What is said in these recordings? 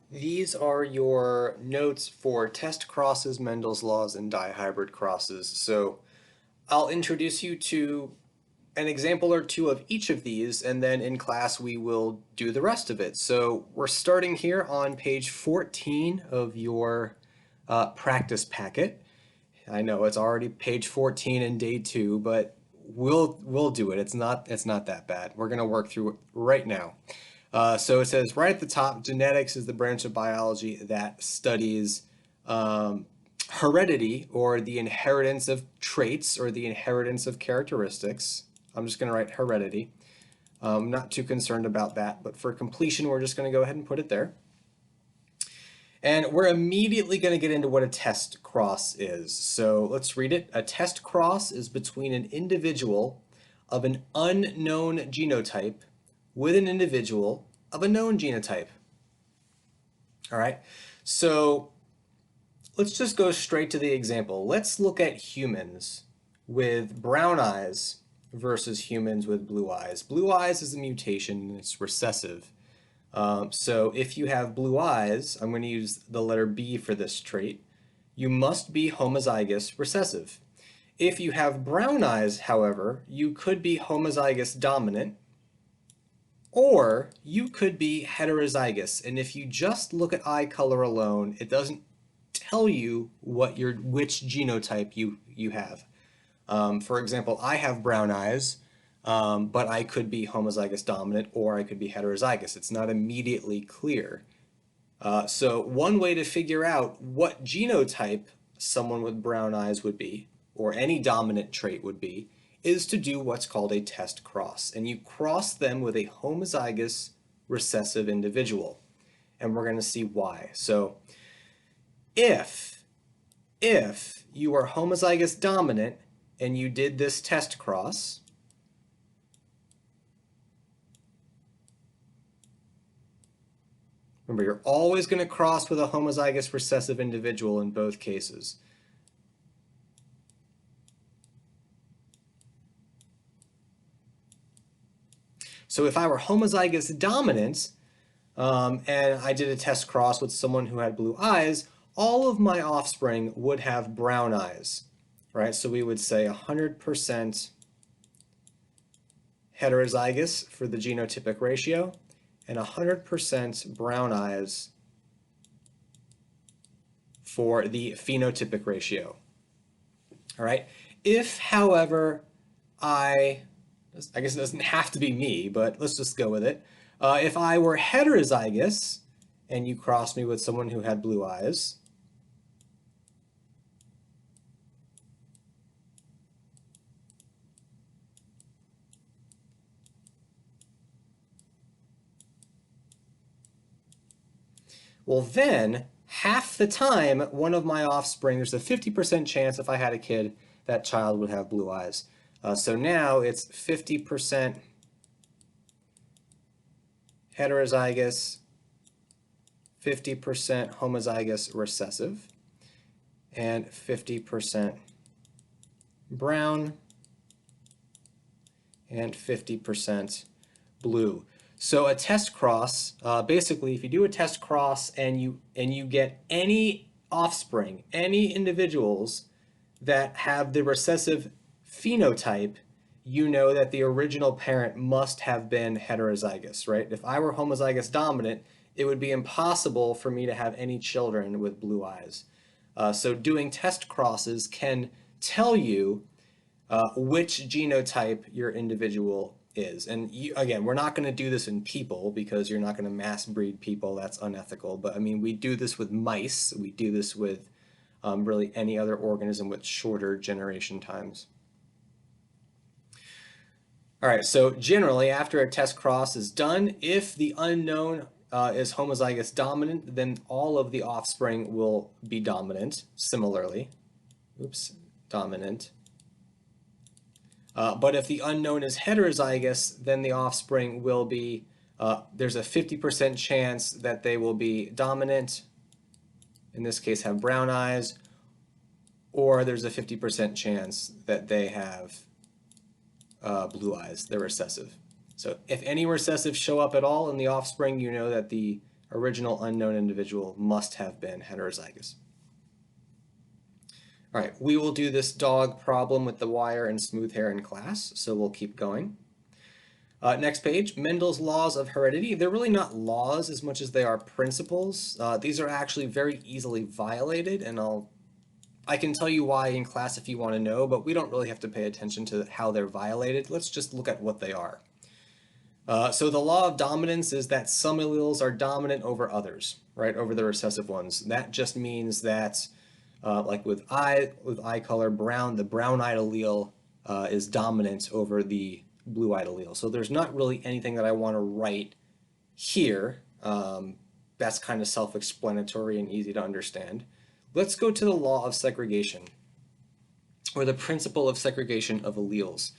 These are your notes for test crosses, Mendel's laws, and dihybrid crosses. So I'll introduce you to an example or two of each of these, and then in class we will do the rest of it. So we're starting here on page 14 of your practice packet. I know it's already page 14 in day 2, but we'll do it. It's not that bad. We're gonna work through it right now. So it says right at the top, genetics is the branch of biology that studies heredity, or the inheritance of traits, or the inheritance of characteristics. I'm just going to write heredity. I'm not too concerned about that, but for completion, we're just going to go ahead and put it there. And we're immediately going to get into what a test cross is. So let's read it. A test cross is between an individual of an unknown genotype with an individual of a known genotype. All right, so let's just go straight to the example. Let's look at humans with brown eyes versus humans with blue eyes. Blue eyes is a mutation and it's recessive. So if you have blue eyes, I'm going to use the letter B for this trait, you must be homozygous recessive. If you have brown eyes, however, you could be homozygous dominant, or you could be heterozygous. And if you just look at eye color alone, it doesn't tell you which genotype you have. For example, I have brown eyes, but I could be homozygous dominant or I could be heterozygous. It's not immediately clear. So one way to figure out what genotype someone with brown eyes would be, or any dominant trait would be, is to do what's called a test cross. And you cross them with a homozygous recessive individual. And we're going to see why. So if you are homozygous dominant and you did this test cross, remember, you're always going to cross with a homozygous recessive individual in both cases. So if I were homozygous dominant and I did a test cross with someone who had blue eyes, all of my offspring would have brown eyes, right? So we would say 100% heterozygous for the genotypic ratio and 100% brown eyes for the phenotypic ratio. All right. If, however, I guess it doesn't have to be me, but let's just go with it. If I were heterozygous and you crossed me with someone who had blue eyes, well then, half the time, one of my offspring, there's a 50% chance if I had a kid, that child would have blue eyes. So now it's 50% heterozygous, 50% homozygous recessive, and 50% brown, and 50% blue. So a test cross, basically, if you do a test cross and you get any offspring, any individuals that have the recessive phenotype, you know that the original parent must have been heterozygous, right? If I were homozygous dominant, it would be impossible for me to have any children with blue eyes. So doing test crosses can tell you which genotype your individual is. And again, we're not going to do this in people because you're not going to mass breed people. That's unethical. But I mean, we do this with mice. We do this with really any other organism with shorter generation times. All right, so generally after a test cross is done, if the unknown is homozygous dominant, then all of the offspring will be dominant similarly. Oops, dominant. But if the unknown is heterozygous, then the offspring will be, there's a 50% chance that they will be dominant, in this case have brown eyes, or there's a 50% chance that they have blue eyes, they're recessive. So if any recessives show up at all in the offspring, you know that the original unknown individual must have been heterozygous. All right, we will do this dog problem with the wire and smooth hair in class, so we'll keep going. Next page, Mendel's laws of heredity. They're really not laws as much as they are principles. These are actually very easily violated, and I can tell you why in class if you want to know, but we don't really have to pay attention to how they're violated. Let's just look at what they are. So the law of dominance is that some alleles are dominant over others, right, over the recessive ones. That just means that, like with eye color brown, the brown-eyed allele is dominant over the blue-eyed allele. So there's not really anything that I want to write here. That's kind of self-explanatory and easy to understand. Let's go to the law of segregation, or the principle of segregation of alleles.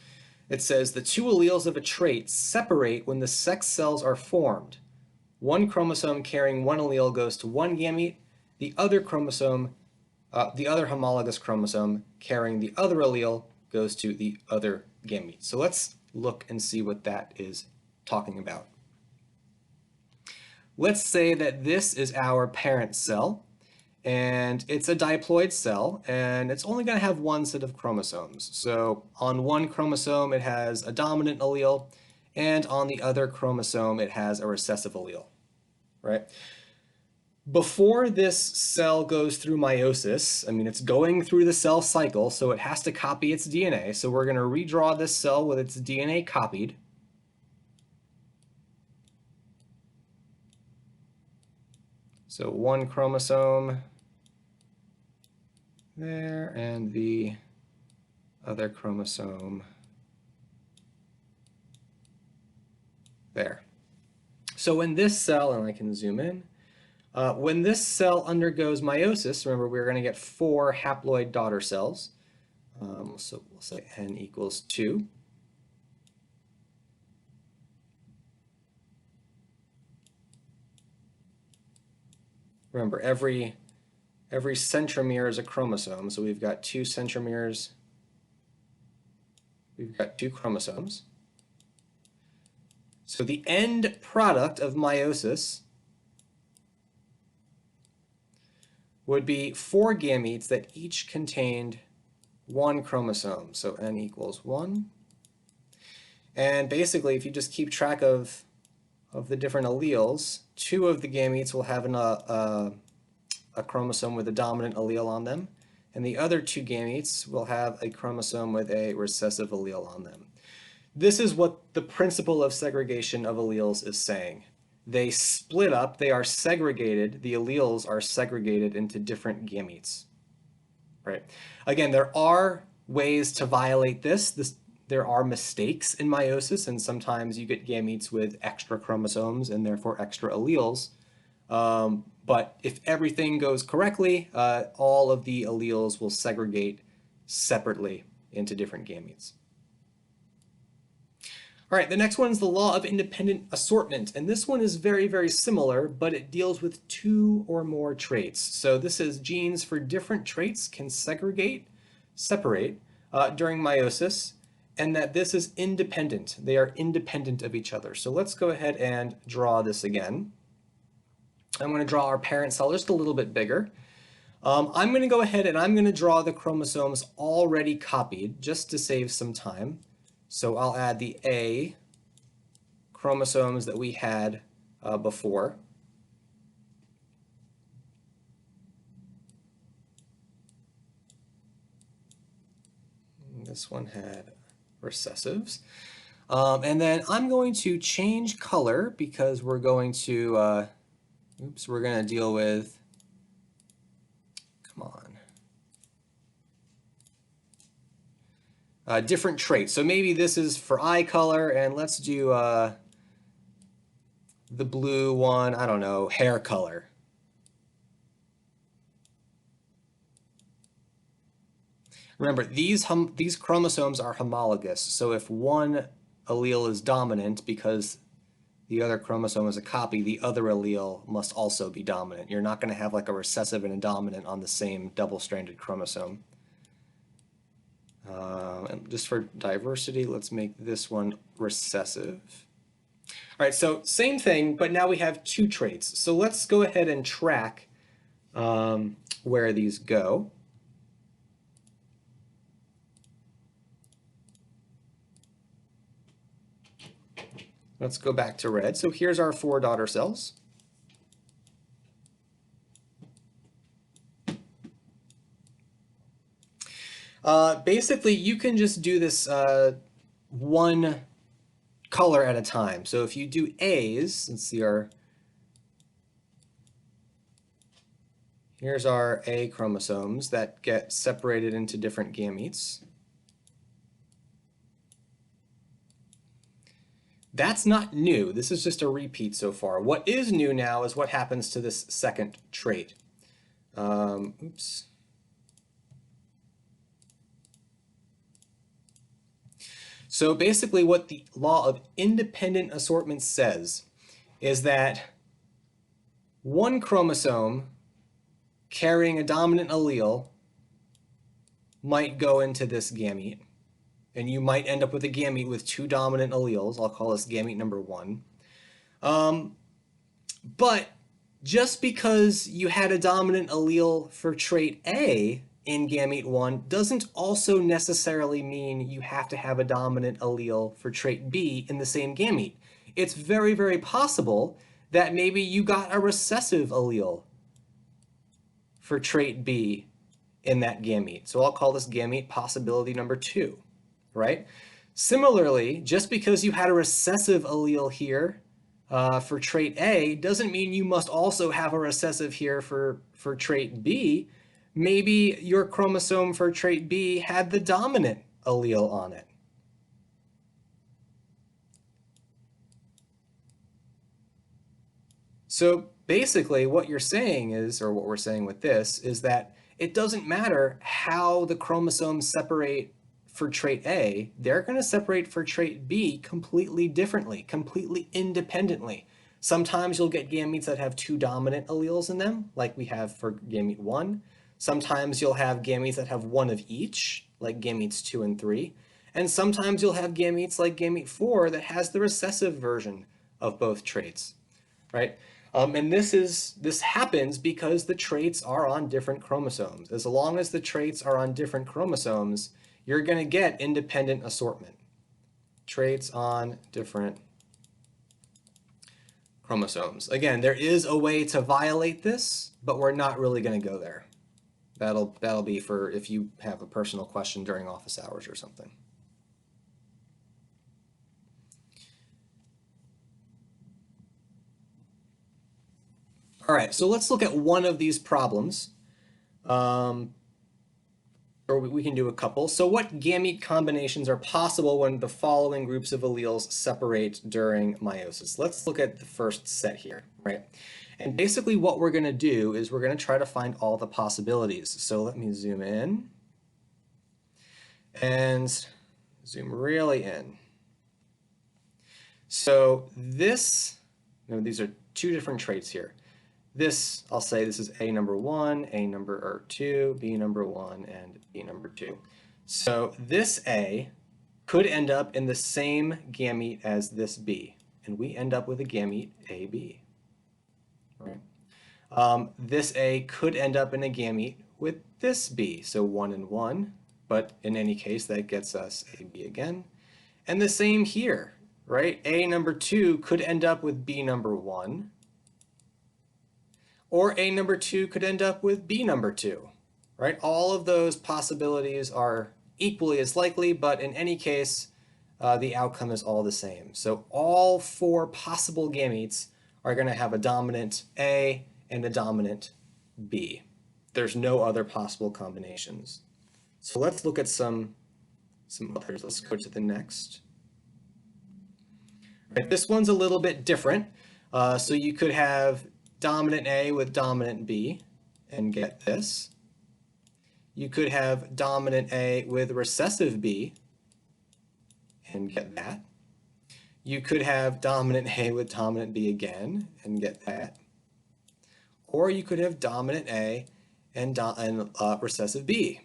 It says the two alleles of a trait separate when the sex cells are formed. One chromosome carrying one allele goes to one gamete, the other homologous chromosome carrying the other allele goes to the other gamete. So let's look and see what that is talking about. Let's say that this is our parent cell, and it's a diploid cell, and it's only going to have one set of chromosomes. So on one chromosome it has a dominant allele, and on the other chromosome it has a recessive allele, right? Before this cell goes through meiosis, I mean, it's going through the cell cycle, so it has to copy its DNA. So we're going to redraw this cell with its DNA copied. So one chromosome there, and the other chromosome there. So when this cell, and I can zoom in, when this cell undergoes meiosis, remember we're going to get 4 haploid daughter cells. So we'll say n equals 2. Remember, every centromere is a chromosome, so we've got 2 centromeres. We've got 2 chromosomes. So the end product of meiosis would be 4 gametes that each contained 1 chromosome. So n equals 1. And basically, if you just keep track of the different alleles, 2 of the gametes will have a chromosome with a dominant allele on them, and the other 2 gametes will have a chromosome with a recessive allele on them. This is what the principle of segregation of alleles is saying. They split up, they are segregated, the alleles are segregated into different gametes, right? Again, there are ways to violate this. There are mistakes in meiosis, and sometimes you get gametes with extra chromosomes and therefore extra alleles. But if everything goes correctly, all of the alleles will segregate separately into different gametes. All right, the next one is the law of independent assortment, and this one is very, very similar, but it deals with 2 or more traits. So this is genes for different traits can separate during meiosis, and that this is independent. They are independent of each other. So let's go ahead and draw this again. I'm going to draw our parent cell just a little bit bigger. I'm going to go ahead and I'm going to draw the chromosomes already copied just to save some time. So I'll add the A chromosomes that we had before. This one had recessives. And then I'm going to change color because we're going to, we're going to deal with, come on, different traits. So maybe this is for eye color, and let's do the blue one, I don't know, hair color. Remember, these chromosomes are homologous, so if one allele is dominant because the other chromosome is a copy, the other allele must also be dominant. You're not going to have like a recessive and a dominant on the same double-stranded chromosome. And just for diversity, let's make this one recessive. All right, so same thing, but now we have two traits. So let's go ahead and track where these go. Let's go back to red. So here's our 4 daughter cells. Basically, you can just do this one color at a time. So if you do A's, let's see here's our A chromosomes that get separated into different gametes. That's not new. This is just a repeat so far. What is new now is what happens to this second trait. Oops. So basically what the law of independent assortment says is that one chromosome carrying a dominant allele might go into this gamete, and you might end up with a gamete with 2 dominant alleles. I'll call this gamete number 1. But just because you had a dominant allele for trait A in gamete 1 doesn't also necessarily mean you have to have a dominant allele for trait B in the same gamete. It's very, very possible that maybe you got a recessive allele for trait B in that gamete. So I'll call this gamete possibility number 2, right? Similarly, just because you had a recessive allele here for trait A doesn't mean you must also have a recessive here for trait B. Maybe your chromosome for trait B had the dominant allele on it. So basically what you're saying is, or what we're saying with this, is that it doesn't matter how the chromosomes separate for trait A, they're going to separate for trait B completely differently, completely independently. Sometimes you'll get gametes that have 2 dominant alleles in them, like we have for gamete 1. Sometimes you'll have gametes that have 1 of each, like gametes 2 and 3. And sometimes you'll have gametes like gamete 4 that has the recessive version of both traits, right? And this happens because the traits are on different chromosomes. As long as the traits are on different chromosomes, you're going to get independent assortment. Traits on different chromosomes. Again, there is a way to violate this, but we're not really going to go there. That'll be for if you have a personal question during office hours or something. All right, so let's look at one of these problems. Or we can do a couple. So what gamete combinations are possible when the following groups of alleles separate during meiosis? Let's look at the first set here, right? And basically what we're going to do is we're going to try to find all the possibilities. So let me zoom in and zoom really in. So these are 2 different traits here. This, I'll say this is A number 1, A number 2, B number 1, and B number 2. So this A could end up in the same gamete as this B, and we end up with a gamete AB. Right? This A could end up in a gamete with this B, so 1 and 1, but in any case that gets us AB again. And the same here, right? A number 2 could end up with B number 1, or A number 2 could end up with B number 2, right? All of those possibilities are equally as likely, but in any case, the outcome is all the same. So all 4 possible gametes are going to have a dominant A and a dominant B. There's no other possible combinations. So let's look at some others. Let's go to the next. Right, this one's a little bit different. So you could have dominant A with dominant B and get this. You could have dominant A with recessive B and get that. You could have dominant A with dominant B again and get that. Or you could have dominant A and recessive B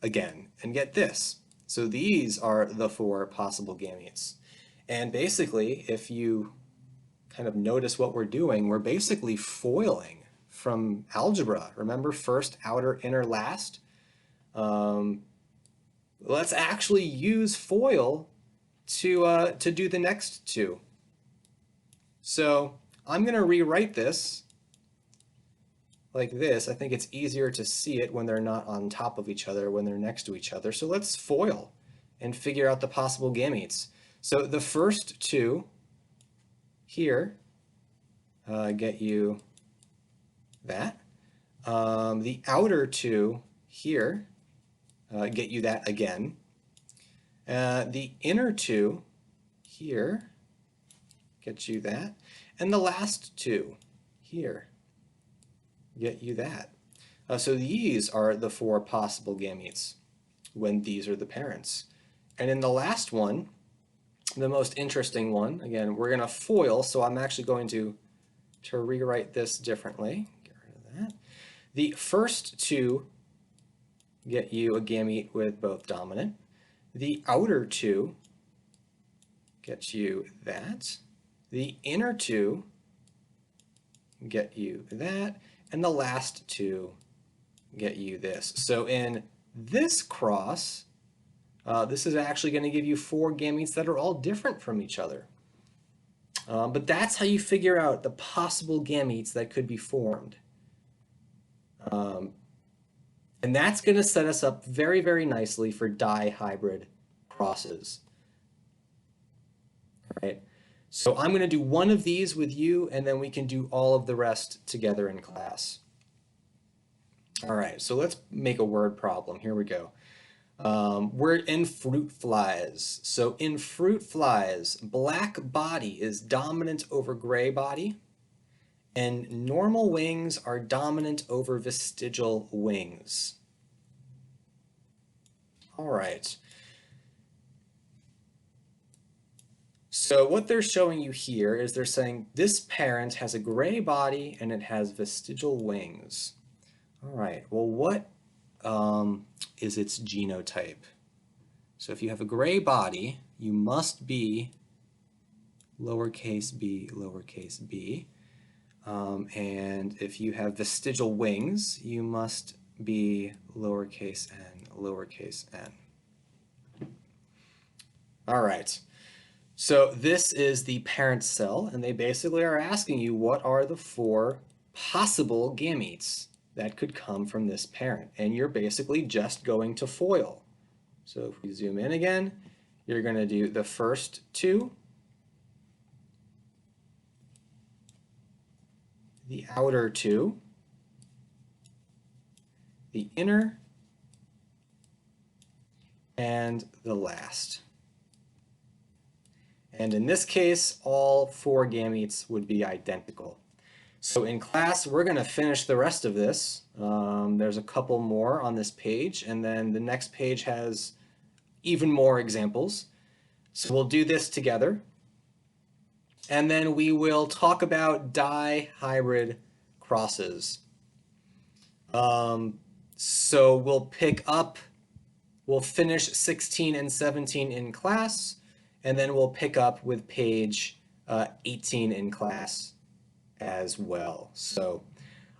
again and get this. So these are the 4 possible gametes. And basically, if you kind of notice what we're doing, we're basically foiling from algebra. Remember, first, outer, inner, last? Let's actually use FOIL to do the next two. So I'm going to rewrite this like this. I think it's easier to see it when they're not on top of each other, when they're next to each other. So let's FOIL and figure out the possible gametes. So the first two here get you that. The outer two here get you that again. The inner two here get you that. And the last two here get you that. So these are the four possible gametes when these are the parents. And in the last one, the most interesting one, again, we're going to FOIL, so I'm actually going to rewrite this differently. Get rid of that. The first two get you a gamete with both dominant. The outer two get you that. The inner two get you that. And the last two get you this. So in this cross, this is actually going to give you four gametes that are all different from each other. But that's how you figure out the possible gametes that could be formed. And that's going to set us up very, very nicely for dihybrid crosses. All right. So I'm going to do one of these with you, and then we can do all of the rest together in class. All right, so let's make a word problem. Here we go. We're in fruit flies. So in fruit flies, black body is dominant over gray body, and normal wings are dominant over vestigial wings. All right. So what they're showing you here is they're saying this parent has a gray body and it has vestigial wings. All right, well, what is its genotype? So if you have a gray body, you must be lowercase b, lowercase b. And if you have vestigial wings, you must be lowercase n, lowercase n. All right. So this is the parent cell, and they basically are asking you what are the four possible gametes that could come from this parent. And you're basically just going to FOIL. So if we zoom in again, you're going to do the first two, the outer two, the inner, and the last. And in this case, all four gametes would be identical. So in class, we're going to finish the rest of this. There's a couple more on this page, and then the next page has even more examples. So we'll do this together. And then we will talk about dihybrid crosses. So we'll finish 16 and 17 in class, and then we'll pick up with page 18 in class as well. So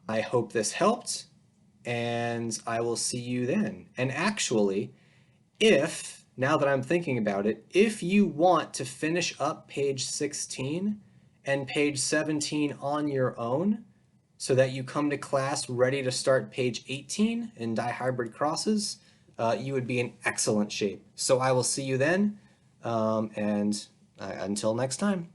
I hope this helped, and I will see you then. And actually, now that I'm thinking about it, if you want to finish up page 16 and page 17 on your own, so that you come to class ready to start page 18 in dihybrid crosses, you would be in excellent shape. So I will see you then, and until next time.